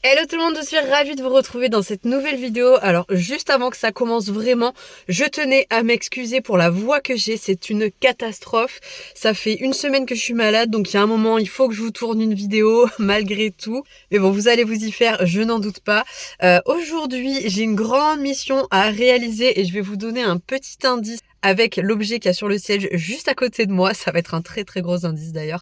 Hello tout le monde, je suis ravie de vous retrouver dans cette nouvelle vidéo. Alors juste avant que ça commence vraiment, je tenais à m'excuser pour la voix que j'ai, c'est une catastrophe. Ça fait une semaine que je suis malade, donc il y a un moment il faut que je vous tourne une vidéo malgré tout. Mais bon, vous allez vous y faire, je n'en doute pas. Aujourd'hui j'ai une grande mission à réaliser et je vais vous donner un petit indice avec l'objet qu'il y a sur le siège juste à côté de moi. Ça va être un très gros indice d'ailleurs.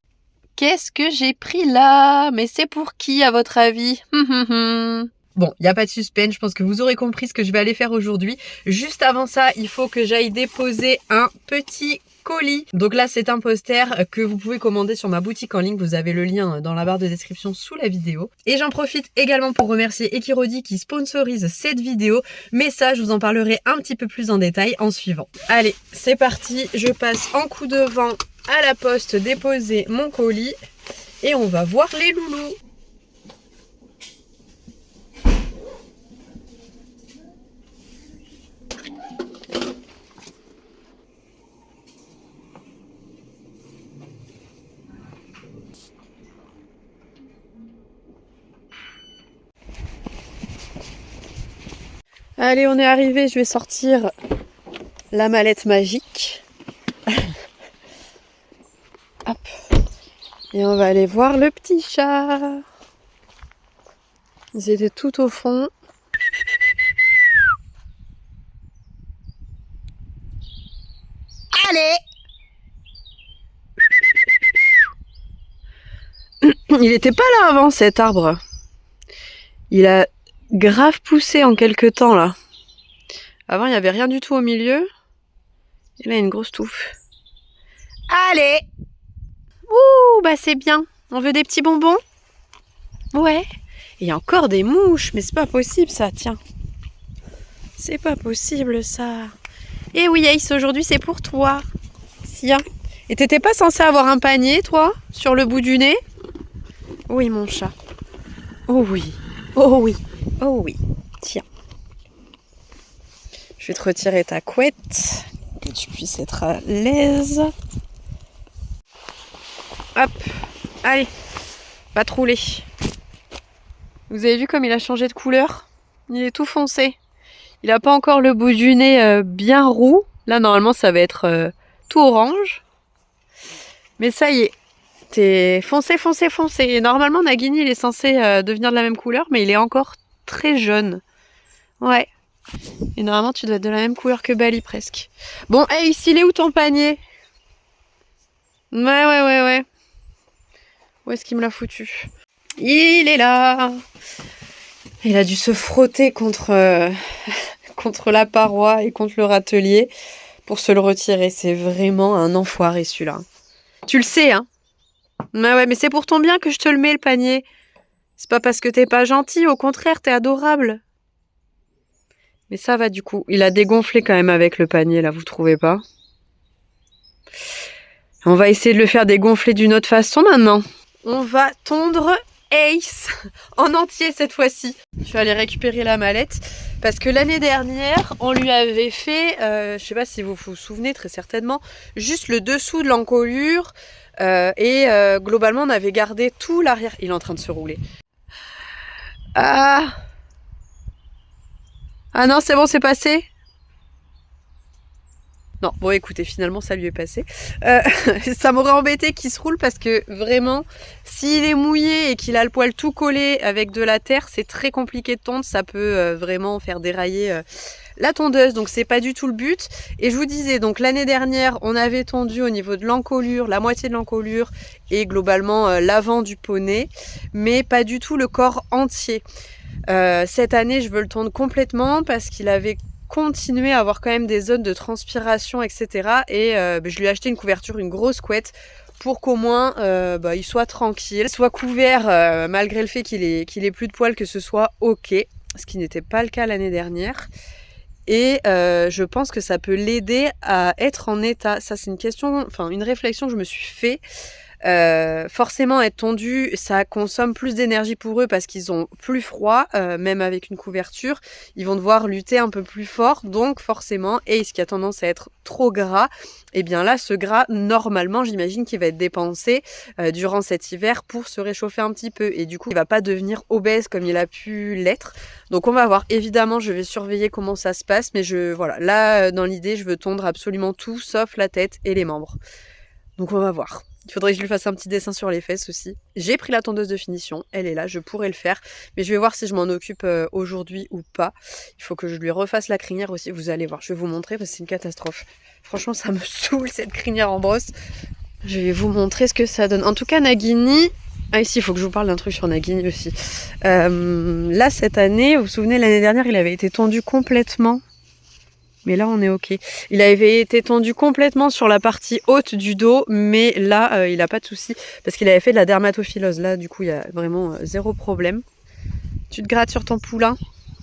Qu'est-ce que j'ai pris là? Mais c'est pour qui à votre avis? Bon, il n'y a pas de suspense, je pense que vous aurez compris ce que je vais aller faire aujourd'hui. Juste avant ça, il faut que j'aille déposer un petit colis. Donc là, c'est un poster que vous pouvez commander sur ma boutique en ligne. Vous avez le lien dans la barre de description sous la vidéo. Et j'en profite également pour remercier Ekirodi qui sponsorise cette vidéo. Mais ça, je vous en parlerai un petit peu plus en détail en suivant. Allez, c'est parti. Je passe en coup de vent à la poste déposer mon colis et on va voir les loulous. Allez, on est arrivé, je vais sortir la mallette magique. Hop. Et on va aller voir le petit chat. Ils étaient tout au fond. Allez! Il était pas là avant cet arbre. Il a grave poussé en quelque temps là. Avant il n'y avait rien du tout au milieu. Et là il y a une grosse touffe. Allez! Ouh, bah c'est bien. On veut des petits bonbons? Ouais. Et il y a encore des mouches, mais c'est pas possible ça, tiens. C'est pas possible ça. Et oui Ace, aujourd'hui c'est pour toi. Tiens. Et t'étais pas censé avoir un panier, toi, sur le bout du nez? Oui mon chat. Oh oui. Oh oui. Oh oui. Tiens. Je vais te retirer ta couette, que tu puisses être à l'aise. Hop, allez, va te rouler. Vous avez vu comme il a changé de couleur? Il est tout foncé. Il n'a pas encore le bout du nez bien roux. Là, normalement, ça va être tout orange. Mais ça y est, t'es foncé. Et normalement, Nagini, il est censé devenir de la même couleur, mais il est encore très jaune. Ouais. Et normalement, tu dois être de la même couleur que Bali, presque. Bon, hey, il est où ton panier? Ouais. Où est-ce qu'il me l'a foutu? Il est là. Il a dû se frotter contre, contre la paroi et contre le râtelier pour se le retirer. C'est vraiment un enfoiré celui-là. Tu le sais, hein? Ouais, mais c'est pour ton bien que je te le mets, le panier. C'est pas parce que t'es pas gentil, au contraire, t'es adorable. Mais ça va du coup. Il a dégonflé quand même avec le panier, là, vous trouvez pas? On va essayer de le faire dégonfler d'une autre façon maintenant. On va tondre Ace en entier cette fois-ci. Je vais aller récupérer la mallette parce que l'année dernière, on lui avait fait, je sais pas si vous vous souvenez, très certainement, juste le dessous de l'encolure et globalement, on avait gardé tout l'arrière. Il est en train de se rouler. Ah non, c'est bon, c'est passé. Non, bon écoutez, finalement ça lui est passé. Ça m'aurait embêté qu'il se roule parce que vraiment, s'il est mouillé et qu'il a le poil tout collé avec de la terre, c'est très compliqué de tondre. Ça peut vraiment faire dérailler la tondeuse, donc c'est pas du tout le but. Et je vous disais, donc l'année dernière, on avait tondu au niveau de l'encolure, la moitié de l'encolure et globalement l'avant du poney, mais pas du tout le corps entier. Cette année, je veux le tondre complètement parce qu'il avait continuer à avoir quand même des zones de transpiration, etc. Et je lui ai acheté une couverture, une grosse couette, pour qu'au moins il soit tranquille, soit couvert malgré le fait qu'il ait plus de poils, que ce soit ok, ce qui n'était pas le cas l'année dernière. Et je pense que ça peut l'aider à être en état. Ça, c'est une question, enfin une réflexion que je me suis fait. Forcément être tondu, ça consomme plus d'énergie pour eux parce qu'ils ont plus froid, même avec une couverture, ils vont devoir lutter un peu plus fort, donc forcément, et ce qui a tendance à être trop gras, et bien là ce gras normalement j'imagine qu'il va être dépensé durant cet hiver pour se réchauffer un petit peu, et du coup il va pas devenir obèse comme il a pu l'être. Donc on va voir, évidemment je vais surveiller comment ça se passe, mais voilà, là dans l'idée je veux tondre absolument tout sauf la tête et les membres. Donc on va voir. Il faudrait que je lui fasse un petit dessin sur les fesses aussi. J'ai pris la tondeuse de finition, elle est là, je pourrais le faire. Mais je vais voir si je m'en occupe aujourd'hui ou pas. Il faut que je lui refasse la crinière aussi, vous allez voir. Je vais vous montrer parce que c'est une catastrophe. Franchement, ça me saoule cette crinière en brosse. Je vais vous montrer ce que ça donne. En tout cas, Nagini... Ah ici, il faut que je vous parle d'un truc sur Nagini aussi. Là, cette année, vous vous souvenez, l'année dernière, il avait été tondu complètement. Mais là, on est ok. Il avait été tendu complètement sur la partie haute du dos, mais là, il n'a pas de souci parce qu'il avait fait de la dermatophilose. Là, du coup, il y a vraiment zéro problème. Tu te grattes sur ton poulain?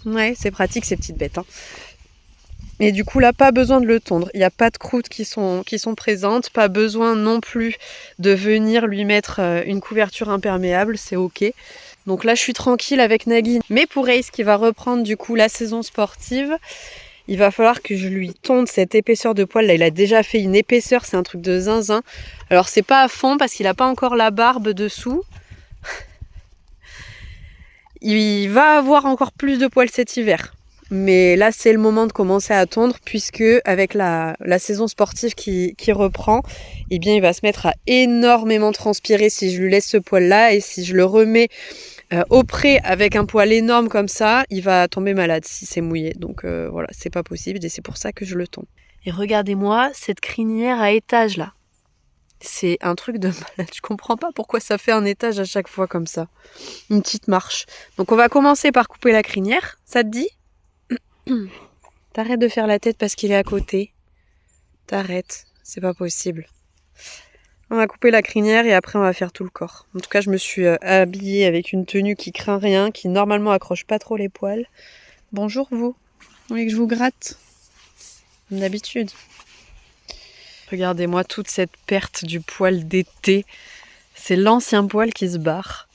Ouais, c'est pratique ces petites bêtes. Hein. Et du coup, là, pas besoin de le tondre. Il n'y a pas de croûtes qui sont présentes. Pas besoin non plus de venir lui mettre une couverture imperméable. C'est ok. Donc là, je suis tranquille avec Nagui. Mais pour Ace, qui va reprendre du coup la saison sportive, il va falloir que je lui tonde cette épaisseur de poil. Là, il a déjà fait une épaisseur, c'est un truc de zinzin. Alors, c'est pas à fond parce qu'il n'a pas encore la barbe dessous. Il va avoir encore plus de poils cet hiver. Mais là, c'est le moment de commencer à tondre puisque avec la saison sportive qui reprend, eh bien, il va se mettre à énormément transpirer si je lui laisse ce poil-là. Et si je le remets au pré avec un poil énorme comme ça, il va tomber malade si c'est mouillé. Donc voilà, c'est pas possible et c'est pour ça que je le tonds. Et regardez-moi cette crinière à étage là. C'est un truc de malade. Je comprends pas pourquoi ça fait un étage à chaque fois comme ça. Une petite marche. Donc on va commencer par couper la crinière. Ça te dit? T'arrêtes de faire la tête parce qu'il est à côté. T'arrêtes. C'est pas possible. On va couper la crinière et après on va faire tout le corps. En tout cas, je me suis habillée avec une tenue qui craint rien, qui normalement accroche pas trop les poils. Bonjour vous. Vous voulez que je vous gratte? Comme d'habitude. Regardez-moi toute cette perte du poil d'été. C'est l'ancien poil qui se barre.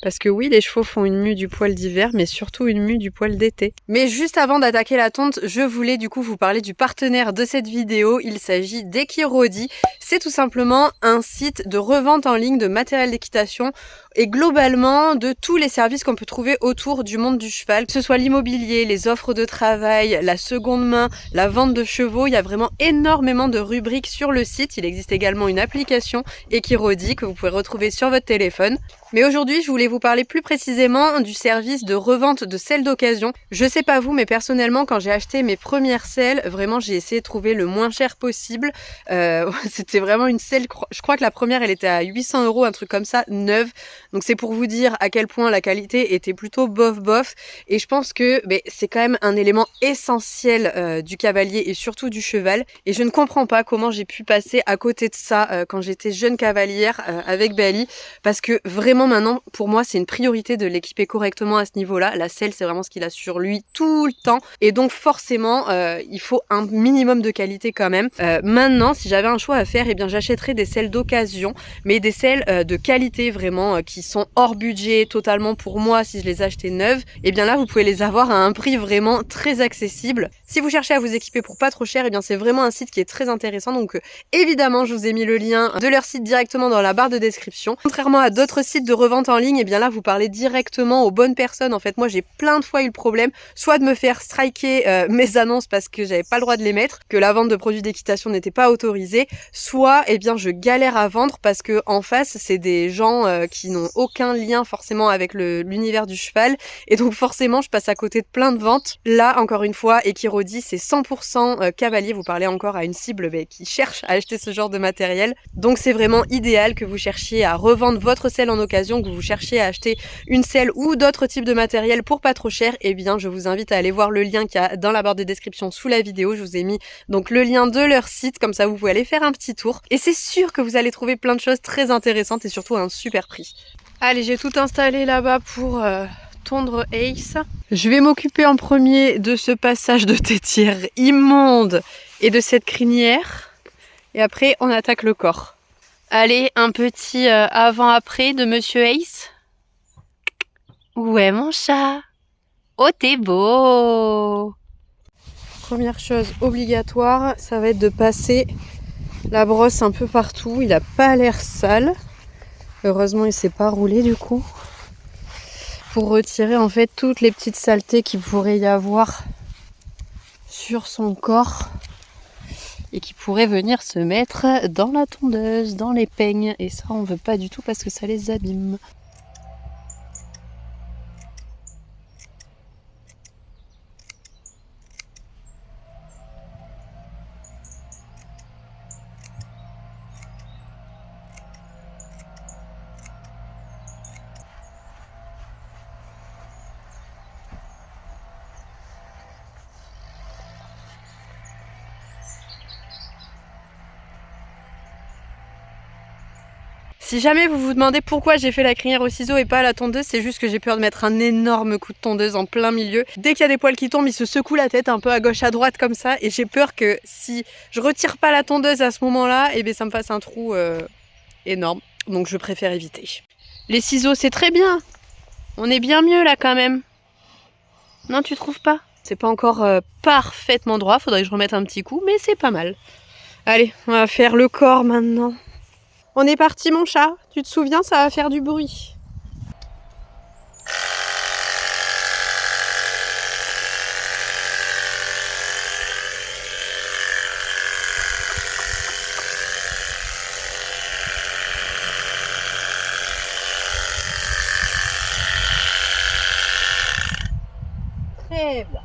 Parce que oui, les chevaux font une mue du poil d'hiver, mais surtout une mue du poil d'été. Mais juste avant d'attaquer la tonte, je voulais du coup vous parler du partenaire de cette vidéo. Il s'agit d'Equirody. C'est tout simplement un site de revente en ligne de matériel d'équitation et globalement de tous les services qu'on peut trouver autour du monde du cheval. Que ce soit l'immobilier, les offres de travail, la seconde main, la vente de chevaux, il y a vraiment énormément de rubriques sur le site. Il existe également une application Equirody que vous pouvez retrouver sur votre téléphone. Mais aujourd'hui, je voulais vous parler plus précisément du service de revente de selles d'occasion. Je sais pas vous, mais personnellement, quand j'ai acheté mes premières selles, vraiment, j'ai essayé de trouver le moins cher possible. C'était vraiment une selle, je crois que la première, elle était à 800 €, un truc comme ça, neuve. Donc c'est pour vous dire à quel point la qualité était plutôt bof. Et je pense que c'est quand même un élément essentiel du cavalier et surtout du cheval. Et je ne comprends pas comment j'ai pu passer à côté de ça quand j'étais jeune cavalière avec Bali. Parce que vraiment maintenant, pour moi, c'est une priorité de l'équiper correctement à ce niveau-là. La selle, c'est vraiment ce qu'il a sur lui tout le temps. Et donc forcément, il faut un minimum de qualité quand même. Maintenant, si j'avais un choix à faire, eh bien j'achèterais des selles d'occasion, mais des selles de qualité vraiment qui sont hors budget totalement pour moi si je les achetais neuves. Et bien là, vous pouvez les avoir à un prix vraiment très accessible. Si vous cherchez à vous équiper pour pas trop cher, eh bien c'est vraiment un site qui est très intéressant. Donc évidemment, je vous ai mis le lien de leur site directement dans la barre de description. Contrairement à d'autres sites de revente en ligne, et bien là vous parlez directement aux bonnes personnes. En fait, moi j'ai plein de fois eu le problème soit de me faire striker mes annonces parce que j'avais pas le droit de les mettre, que la vente de produits d'équitation n'était pas autorisée, soit et bien je galère à vendre parce que en face c'est des gens qui n'ont aucun lien forcément avec l'univers du cheval et donc forcément je passe à côté de plein de ventes. Là encore une fois, Equirody c'est 100% cavalier, vous parlez encore à une cible qui cherche à acheter ce genre de matériel, donc c'est vraiment idéal que vous cherchiez à revendre votre selle en occasion, que vous cherchiez à acheter une selle ou d'autres types de matériel pour pas trop cher. Et bien je vous invite à aller voir le lien qu'il y a dans la barre de description sous la vidéo. Je vous ai mis donc le lien de leur site, comme ça vous pouvez aller faire un petit tour et c'est sûr que vous allez trouver plein de choses très intéressantes et surtout à un super prix. Allez, j'ai tout installé là-bas pour tondre Ace. Je vais m'occuper en premier de ce passage de tétière immonde et de cette crinière et après on attaque le corps. Allez, un petit avant-après de Monsieur Ace. Ouais, mon chat. Oh, t'es beau. Première chose obligatoire, ça va être de passer la brosse un peu partout. Il a pas l'air sale. Heureusement, il s'est pas roulé du coup. Pour retirer en fait toutes les petites saletés qu'il pourrait y avoir sur son corps et qui pourraient venir se mettre dans la tondeuse, dans les peignes. Et ça, on veut pas du tout parce que ça les abîme. Si jamais vous vous demandez pourquoi j'ai fait la crinière au ciseau et pas à la tondeuse, c'est juste que j'ai peur de mettre un énorme coup de tondeuse en plein milieu. Dès qu'il y a des poils qui tombent, il se secoue la tête un peu à gauche à droite comme ça, et j'ai peur que si je retire pas la tondeuse à ce moment-là, eh bien ça me fasse un trou énorme. Donc je préfère éviter. Les ciseaux, c'est très bien. On est bien mieux là quand même. Non, tu trouves pas? C'est pas encore parfaitement droit, faudrait que je remette un petit coup, mais c'est pas mal. Allez, on va faire le corps maintenant. On est parti mon chat, tu te souviens, ça va faire du bruit. Très bien.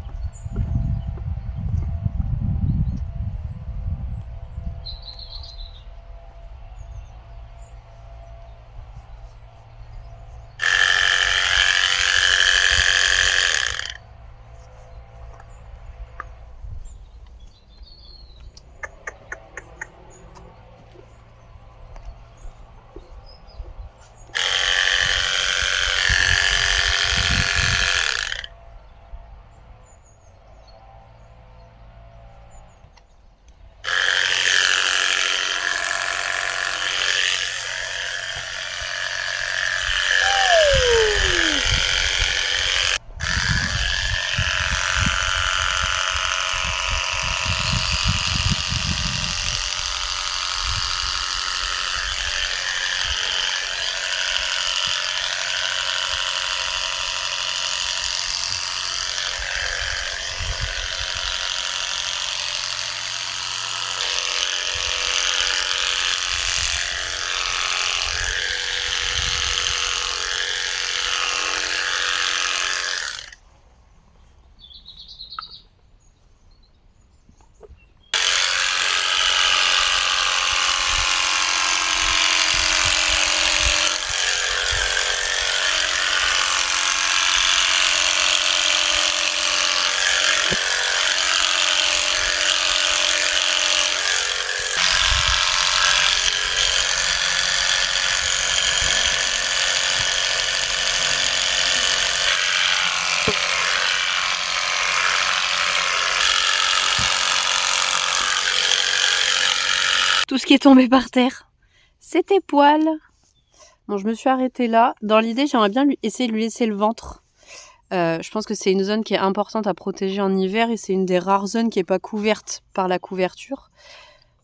Tout ce qui est tombé par terre, c'est tes poils. Bon, je me suis arrêtée là. Dans l'idée, j'aimerais bien essayer de lui laisser le ventre. Je pense que c'est une zone qui est importante à protéger en hiver et c'est une des rares zones qui n'est pas couverte par la couverture.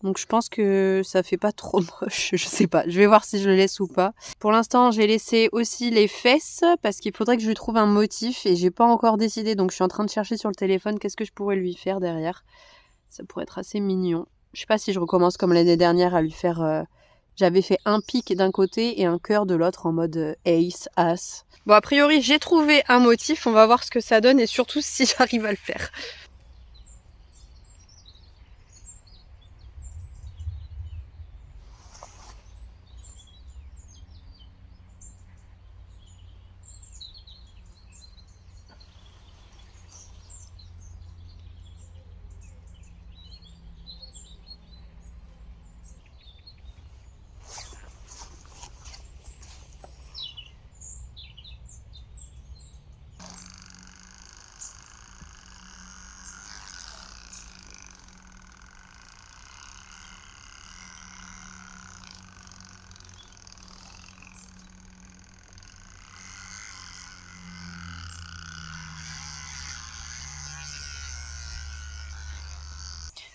Donc je pense que ça fait pas trop moche, je sais pas. Je vais voir si je le laisse ou pas. Pour l'instant, j'ai laissé aussi les fesses parce qu'il faudrait que je lui trouve un motif et j'ai pas encore décidé. Donc je suis en train de chercher sur le téléphone qu'est-ce que je pourrais lui faire derrière. Ça pourrait être assez mignon. Je sais pas si je recommence comme l'année dernière à lui faire... J'avais fait un pic d'un côté et un cœur de l'autre en mode ace, as. Bon, a priori, j'ai trouvé un motif. On va voir ce que ça donne et surtout si j'arrive à le faire.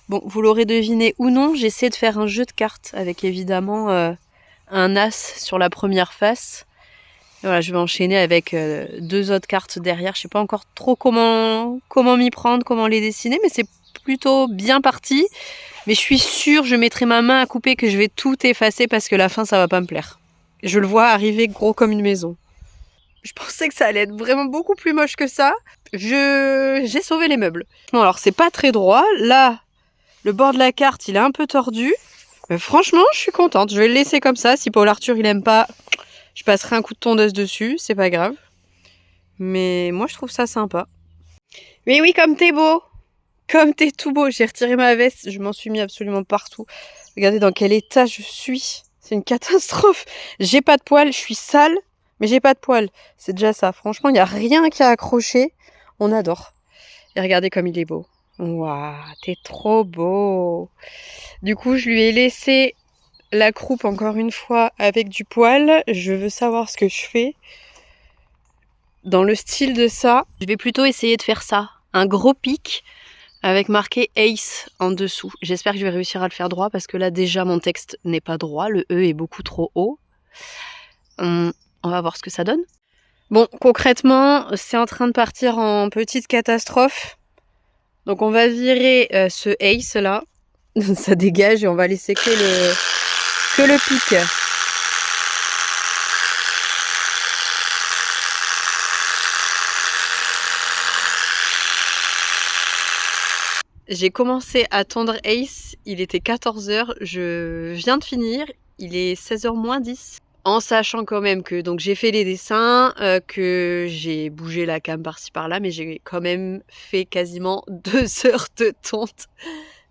Bon, vous l'aurez deviné ou non, j'essaie de faire un jeu de cartes avec évidemment un as sur la première face. Et voilà, je vais enchaîner avec 2 autres cartes derrière. Je sais pas encore trop comment m'y prendre, comment les dessiner, mais c'est plutôt bien parti. Mais je suis sûre, je mettrai ma main à couper que je vais tout effacer parce que la fin, ça va pas me plaire. Je le vois arriver gros comme une maison. Je pensais que ça allait être vraiment beaucoup plus moche que ça. J'ai sauvé les meubles. Bon, alors c'est pas très droit. Là, le bord de la carte, il est un peu tordu. Mais franchement, je suis contente. Je vais le laisser comme ça. Si Paul Arthur, il aime pas, je passerai un coup de tondeuse dessus. C'est pas grave. Mais moi, je trouve ça sympa. Mais oui, comme t'es beau. Comme t'es tout beau. J'ai retiré ma veste. Je m'en suis mis absolument partout. Regardez dans quel état je suis. C'est une catastrophe. J'ai pas de poils. Je suis sale. Mais j'ai pas de poils. C'est déjà ça. Franchement, il n'y a rien qui a accroché. On adore. Et regardez comme il est beau. Waouh, t'es trop beau. Du coup, je lui ai laissé la croupe encore une fois avec du poil. Je veux savoir ce que je fais. Dans le style de ça, je vais plutôt essayer de faire ça. Un gros pic avec marqué Ace en dessous. J'espère que je vais réussir à le faire droit parce que là déjà mon texte n'est pas droit. Le E est beaucoup trop haut. On va voir ce que ça donne. Bon, concrètement, c'est en train de partir en petite catastrophe. Donc on va virer ce Ace là. Ça dégage et on va laisser que le pic. J'ai commencé à tondre Ace, il était 14h, je viens de finir, il est 16h moins 10. En sachant quand même que donc j'ai fait les dessins, que j'ai bougé la cam par-ci par-là, mais j'ai quand même fait quasiment 2 heures de tonte.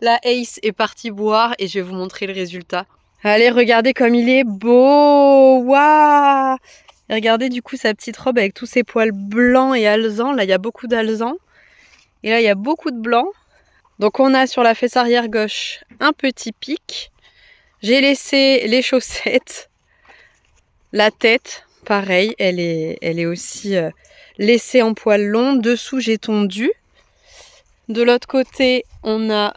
La Ace est partie boire et je vais vous montrer le résultat. Allez, regardez comme il est beau. Waouh! Regardez du coup sa petite robe avec tous ses poils blancs et alezans. Là, il y a beaucoup d'alezans. Et là, il y a beaucoup de blanc. Donc on a sur la fesse arrière gauche un petit pic. J'ai laissé les chaussettes. La tête, pareil, elle est aussi laissée en poils longs. Dessous, j'ai tondu. De l'autre côté, on a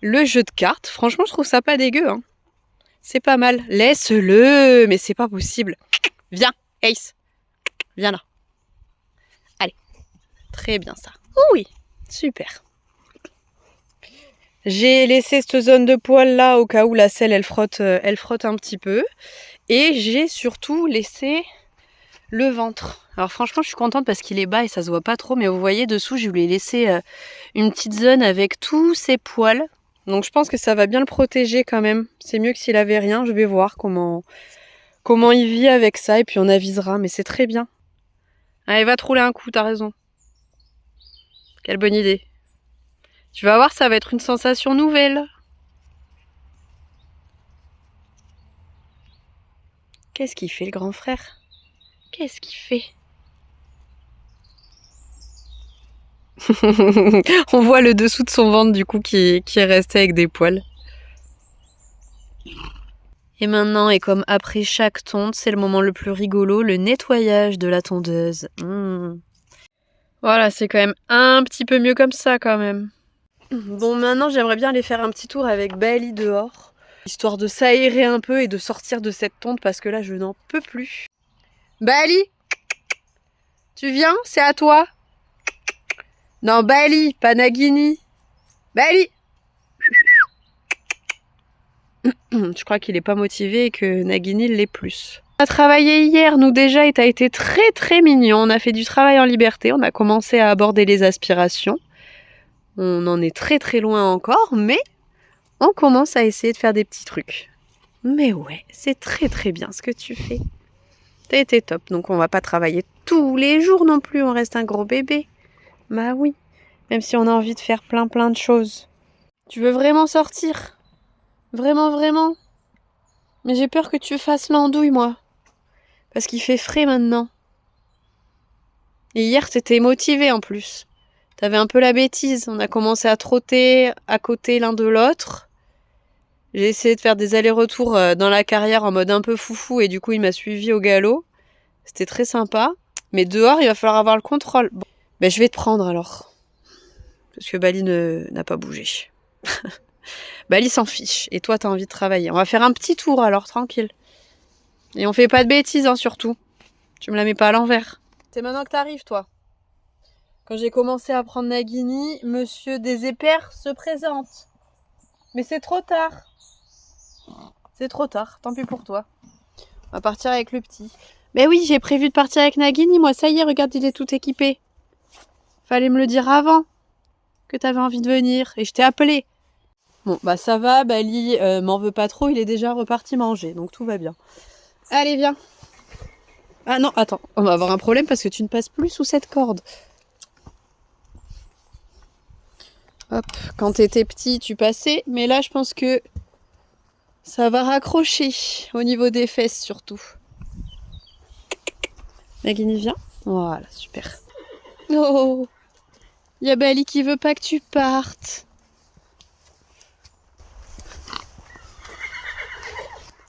le jeu de cartes. Franchement, je trouve ça pas dégueu. Hein. C'est pas mal. Laisse-le, mais c'est pas possible. Viens, Ace. Viens là. Allez. Très bien ça. Oui, super. J'ai laissé cette zone de poils là au cas où la selle elle frotte un petit peu. Et j'ai surtout laissé le ventre. Alors franchement je suis contente parce qu'il est bas et ça se voit pas trop. Mais vous voyez dessous je lui ai laissé une petite zone avec tous ses poils. Donc je pense que ça va bien le protéger quand même. C'est mieux que s'il avait rien. Je vais voir comment il vit avec ça et puis on avisera. Mais c'est très bien. Allez va te rouler un coup, t'as raison. Quelle bonne idée. Tu vas voir, ça va être une sensation nouvelle. Qu'est-ce qu'il fait le grand frère? Qu'est-ce qu'il fait? On voit le dessous de son ventre du coup qui est resté avec des poils. Et maintenant, et comme après chaque tonte, c'est le moment le plus rigolo, le nettoyage de la tondeuse. Voilà, c'est quand même un petit peu mieux comme ça quand même. Bon, maintenant j'aimerais bien aller faire un petit tour avec Bailey dehors, histoire de s'aérer un peu et de sortir de cette tonte parce que là je n'en peux plus. Bailey, tu viens? C'est à toi? Non, Bailey, pas Nagini. Bailey. Je crois qu'il est pas motivé et que Nagini l'est plus. On a travaillé hier, nous déjà, et t'as été très très mignon. On a fait du travail en liberté, on a commencé à aborder les aspirations. On en est très très loin encore, mais on commence à essayer de faire des petits trucs. Mais ouais, c'est très très bien ce que tu fais. T'as été top, donc on va pas travailler tous les jours non plus, on reste un gros bébé. Bah oui, même si on a envie de faire plein de choses. Tu veux vraiment sortir? Vraiment, vraiment? Mais j'ai peur que tu fasses l'andouille, moi. Parce qu'il fait frais maintenant. Et hier, t'étais motivée en plus. T'avais un peu la bêtise. On a commencé à trotter à côté l'un de l'autre. J'ai essayé de faire des allers-retours dans la carrière en mode un peu foufou et du coup, il m'a suivi au galop. C'était très sympa. Mais dehors, il va falloir avoir le contrôle. Bon. Ben, je vais te prendre alors. Parce que Bali n'a pas bougé. Bali s'en fiche. Et toi, t'as envie de travailler. On va faire un petit tour alors, tranquille. Et on fait pas de bêtises, hein, surtout. Tu me la mets pas à l'envers. C'est maintenant que t'arrives, toi. Quand j'ai commencé à prendre Nagini, Monsieur Desépères se présente. Mais c'est trop tard. C'est trop tard, tant pis pour toi. On va partir avec le petit. Mais oui, j'ai prévu de partir avec Nagini, moi, ça y est, regarde, il est tout équipé. Fallait me le dire avant que t'avais envie de venir, et je t'ai appelé. Bon, bah ça va, Bali m'en veut pas trop, il est déjà reparti manger, donc tout va bien. Allez, viens. Ah non, attends, on va avoir un problème parce que tu ne passes plus sous cette corde. Hop, quand t'étais petit, tu passais, mais là, je pense que ça va raccrocher au niveau des fesses surtout. Nagini, viens. Voilà, super. Oh, il y a Bali qui veut pas que tu partes.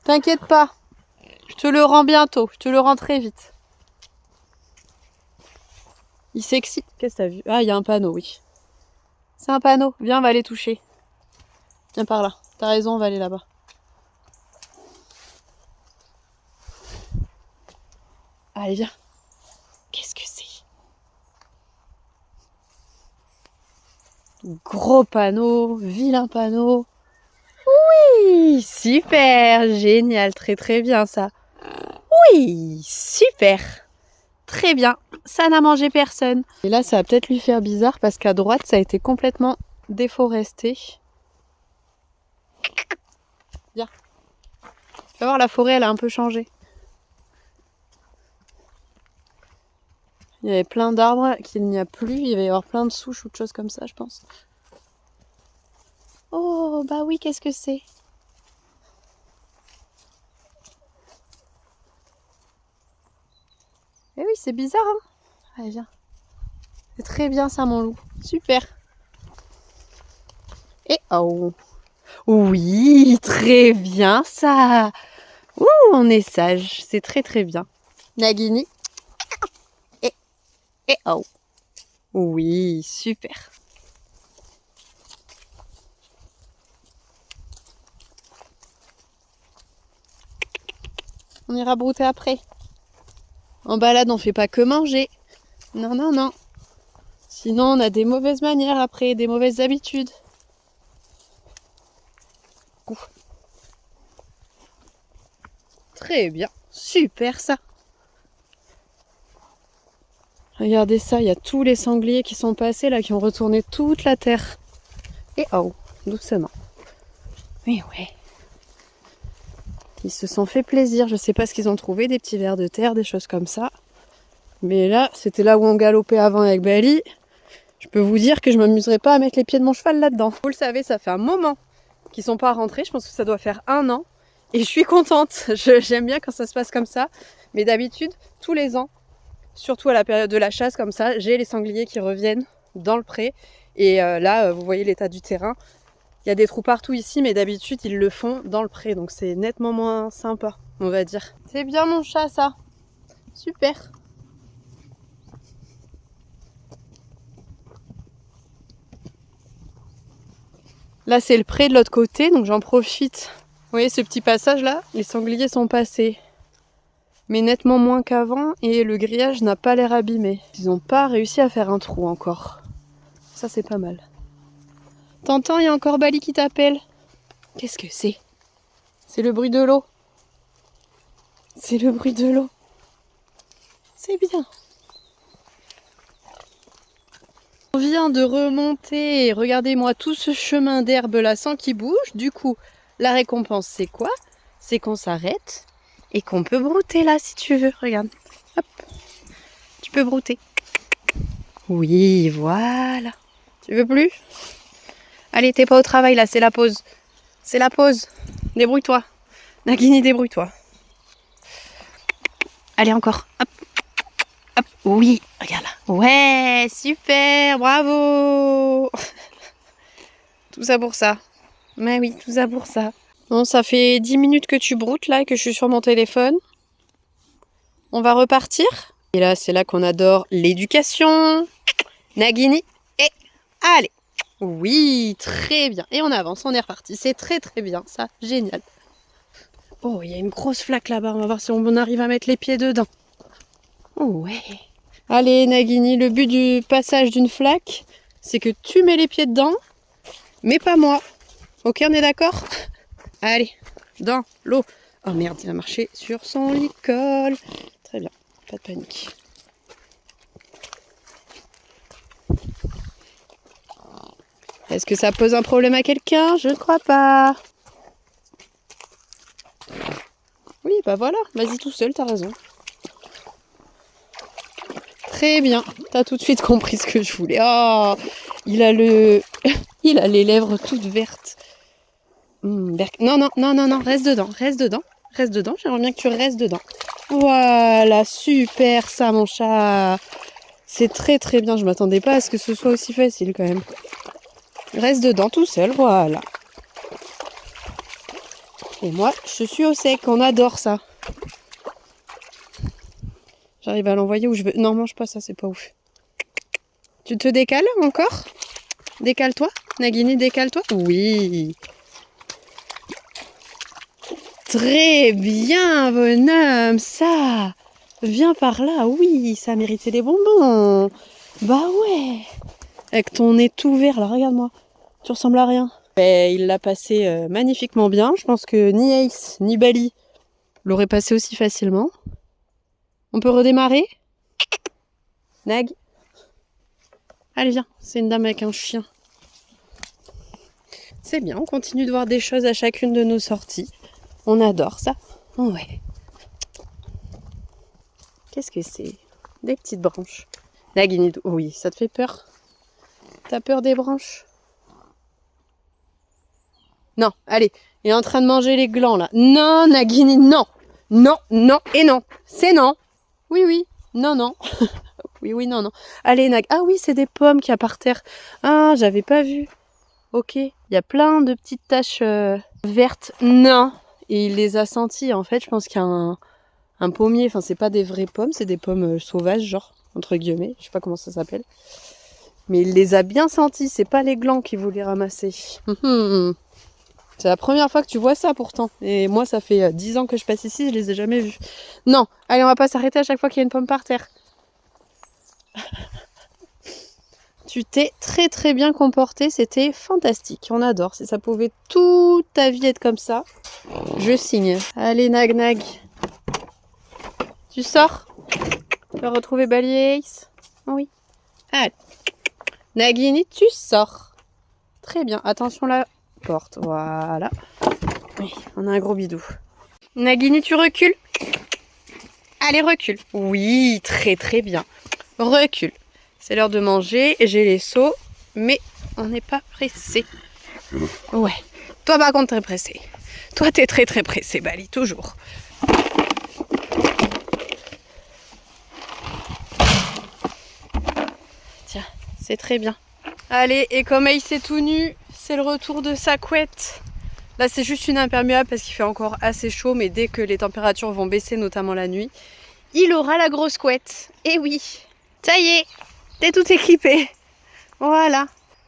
T'inquiète pas, je te le rends bientôt, je te le rends très vite. Il s'excite. Qu'est-ce que t'as vu? Ah, il y a un panneau, oui. C'est un panneau, viens, on va aller toucher. Viens par là, t'as raison, on va aller là-bas. Allez, viens. Qu'est-ce que c'est? Gros panneau, vilain panneau. Oui, super, génial, très très bien ça. Oui, super, très bien, ça n'a mangé personne. Et là, ça va peut-être lui faire bizarre parce qu'à droite, ça a été complètement déforesté. Viens. Tu vas voir, la forêt, elle a un peu changé. Il y avait plein d'arbres qu'il n'y a plus. Il va y avoir plein de souches ou de choses comme ça, je pense. Oh, bah oui, qu'est-ce que c'est? Eh oui, c'est bizarre, hein? Allez, viens. C'est très bien ça, mon loup. Super. Et oh. Oui, très bien ça. Ouh, on est sage. C'est très très bien. Nagini. Et oh. Oui, super. On ira brouter après. En balade, on fait pas que manger. Non, non, non. Sinon, on a des mauvaises manières après, des mauvaises habitudes. Ouf. Très bien. Super ça. Regardez ça, il y a tous les sangliers qui sont passés là, qui ont retourné toute la terre. Et oh, doucement. Mais ouais. Ils se sont fait plaisir, je sais pas ce qu'ils ont trouvé, des petits vers de terre, des choses comme ça. Mais là, c'était là où on galopait avant avec Bali. Je peux vous dire que je m'amuserais pas à mettre les pieds de mon cheval là-dedans. Vous le savez, ça fait un moment qu'ils sont pas rentrés, je pense que ça doit faire 1 an. Et je suis contente, j'aime bien quand ça se passe comme ça. Mais d'habitude, tous les ans, surtout à la période de la chasse comme ça, j'ai les sangliers qui reviennent dans le pré. Et là, vous voyez l'état du terrain. Il y a des trous partout ici, mais d'habitude, ils le font dans le pré. Donc c'est nettement moins sympa, on va dire. C'est bien mon chat, ça. Super. Là, c'est le pré de l'autre côté, donc j'en profite. Vous voyez ce petit passage là, les sangliers sont passés. Mais nettement moins qu'avant, et le grillage n'a pas l'air abîmé. Ils n'ont pas réussi à faire un trou encore. Ça, c'est pas mal. T'entends, il y a encore Bali qui t'appelle. Qu'est-ce que c'est? C'est le bruit de l'eau. C'est le bruit de l'eau. C'est bien. On vient de remonter, regardez-moi tout ce chemin d'herbe là sans qu'il bouge. Du coup, la récompense c'est quoi? C'est qu'on s'arrête et qu'on peut brouter là si tu veux. Regarde, hop, tu peux brouter. Oui, voilà. Tu veux plus? Allez, t'es pas au travail là, c'est la pause. C'est la pause. Débrouille-toi. Nagini, débrouille-toi. Allez, encore. Hop. Hop. Oui, regarde là. Ouais, super, bravo. Tout ça pour ça. Mais oui, tout ça pour ça. Bon, ça fait 10 minutes que tu broutes là et que je suis sur mon téléphone. On va repartir. Et là, c'est là qu'on adore l'éducation. Nagini. Et allez. Oui, très bien. Et on avance, on est reparti. C'est très très bien, ça, génial. Oh, il y a une grosse flaque là-bas. On va voir si on arrive à mettre les pieds dedans. Oh ouais. Allez, Nagini, le but du passage d'une flaque, c'est que tu mets les pieds dedans, mais pas moi. Ok, on est d'accord? Allez, dans l'eau. Oh merde, il a marché sur son licol. Très bien, pas de panique. Est-ce que ça pose un problème à quelqu'un? Je ne crois pas. Oui, bah voilà, vas-y tout seul, t'as raison. Très bien, t'as tout de suite compris ce que je voulais. Oh, il a il a les lèvres toutes vertes. Non, non, non, non, non, reste dedans, reste dedans, reste dedans. J'aimerais bien que tu restes dedans. Voilà, super ça mon chat. C'est très très bien, je m'attendais pas à ce que ce soit aussi facile quand même. Reste dedans tout seul, voilà. Et moi, je suis au sec, on adore ça. J'arrive à l'envoyer où je veux. Non, mange pas ça, c'est pas ouf. Tu te décales encore? Décale-toi. Nagini, décale-toi. Oui. Très bien, bonhomme, ça. Viens par là, oui, ça méritait des bonbons. Bah ouais. Avec ton nez tout vert, là, regarde-moi. Tu ressembles à rien. Et il l'a passé magnifiquement bien. Je pense que ni Ace, ni Bali l'auraient passé aussi facilement. On peut redémarrer? Nag? Allez, viens, c'est une dame avec un chien. C'est bien, on continue de voir des choses à chacune de nos sorties. On adore ça. Oh ouais. Qu'est-ce que c'est? Des petites branches. Nagini, oui, ça te fait peur? T'as peur des branches? Non, allez, il est en train de manger les glands là. Non, Nagini, non. Non, non et non. C'est non. Oui, oui, non, non. Oui, oui, non, non. Allez, Nag. Ah oui, c'est des pommes qu'il y a par terre. Ah, j'avais pas vu. Ok, il y a plein de petites taches vertes. Non. Et il les a senties. En fait, je pense qu'il y a un pommier. Enfin, c'est pas des vraies pommes, c'est des pommes sauvages, genre, entre guillemets. Je sais pas comment ça s'appelle. Mais il les a bien sentis. C'est pas les glands qu'il voulait ramasser. C'est la première fois que tu vois ça pourtant. Et moi, ça fait 10 ans que je passe ici, je les ai jamais vus. Non, allez, on va pas s'arrêter à chaque fois qu'il y a une pomme par terre. Tu t'es très très bien comporté, c'était fantastique. On adore. Si ça pouvait toute ta vie être comme ça, je signe. Allez, Nag Nag. Tu sors? Tu vas retrouver Bali et Ace? Oui. Allez. Nagini, tu sors. Très bien. Attention la porte. Voilà. Oui, on a un gros bidou. Nagini, tu recules? Allez, recule. Oui, très très bien. Recule. C'est l'heure de manger. J'ai les seaux, mais on n'est pas pressé. Ouais. Toi, par contre, t'es pressé. Toi, t'es très très pressé, Bali, toujours. Tiens, c'est très bien. Allez, et comme Ace est tout nu, c'est le retour de sa couette. Là, c'est juste une imperméable parce qu'il fait encore assez chaud, mais dès que les températures vont baisser, notamment la nuit, il aura la grosse couette. Et oui, ça y est, t'es tout équipé. Voilà.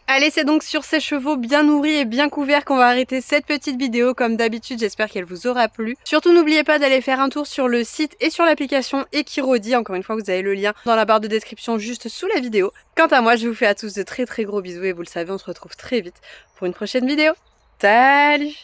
Allez, c'est donc sur ces chevaux bien nourris et bien couverts qu'on va arrêter cette petite vidéo. Comme d'habitude, j'espère qu'elle vous aura plu. Surtout, n'oubliez pas d'aller faire un tour sur le site et sur l'application Ekirodi. Encore une fois, vous avez le lien dans la barre de description juste sous la vidéo. Quant à moi, je vous fais à tous de très très gros bisous et vous le savez, on se retrouve très vite pour une prochaine vidéo. Salut!